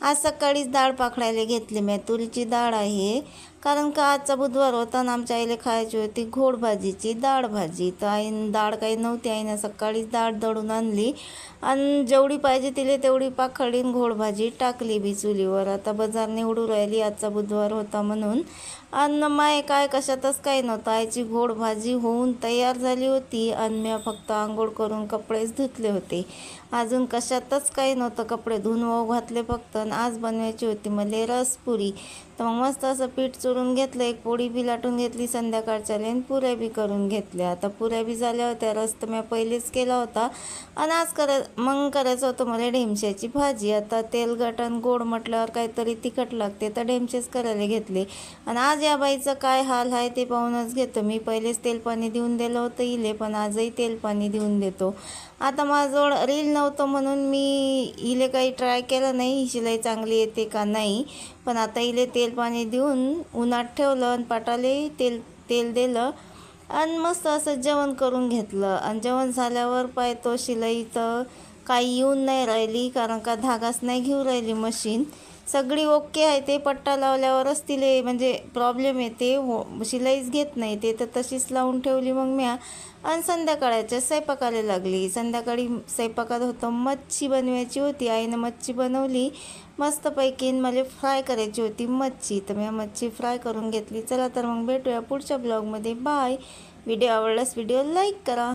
आज सकाळीच डाळ पाखडायला घेतली मी. तुरीची डाळ आहे, कारण का आजचा बुधवार होता आणि आमच्या आईला खायची होती घोड भाजीची डाळ भाजी. तर आईनं डाळ काही नव्हती, आईनं सकाळीच डाळ दळून आणली आणि जेवढी पाहिजे तिला तेवढी पाखडली घोड भाजी टाकली बी चुलीवर. आता बाजार निवडू राहिली, आजचा बुधवार होता म्हणून. आणि माय काय कशातच काही नव्हतं. आईची घोड भाजी होऊन तयार झाली होती आणि मी फक्त आंघोळ करून कपडेच धुतले होते. अजून कशातच काही नव्हतं. कपडे धुवून वाहू घातले फक्त. आणि आज बनवायची होती मला रसपुरी. तर मग मस्त असं पीठ चुरून घेतलं, एक पोळी बी लाटून घेतली संध्याकाळच्या आणि पुऱ्या बी करून घेतल्या. आता पुऱ्या बी झाल्या होत्या, रस तर मी पहिलेच केला होता. आणि आज करायचं होतं मला ढेमशाची भाजी. आता तेलकट आणि गोड म्हटल्यावर काहीतरी तिखट लागते, तर ढेमशेच करायला घेतले. आणि आज या बाईचं काय हाल आहे ते पाहूनच घेतो. मी पहिलेच तेल पाणी देऊन दिलं होतं इले, पण आजही तेल पाणी देऊन देतो. आता माझ्याजवळ रील नव्हतं म्हणून मी इले काही ट्राय केलं नाही, ही शिलाई चांगली येते का नाही. पण आता इले तेल पाणी देऊन उन्हात ठेवलं आणि पाटाले तेल दिलं आणि मस्त असं जेवण करून घेतलं. आणि जेवण झाल्यावर पाहतो शिलाई तर काही येऊन नाही राहिली, कारण का धागाच नाही घेऊ राहिली मशीन. सगळी ओके आहे, ते पट्टा लावल्यावरच तिले म्हणजे प्रॉब्लेम येते, शिलाईच घेत नाही ते. तर तशीच लावून ठेवली मग म्या. आणि संध्याकाळच्या स्वयंपाकाला लागली. संध्याकाळी स्वयंपाकात होतं मच्छी बनवायची होती, आईनं मच्छी बनवली मस्तपैकी. मला फ्राय करायची होती मच्छी, तर मी मच्छी फ्राय करून घेतली. चला तर मग भेटूया पुढच्या ब्लॉगमध्ये. बाय. व्हिडिओ आवडल्यास व्हिडिओ लाईक करा.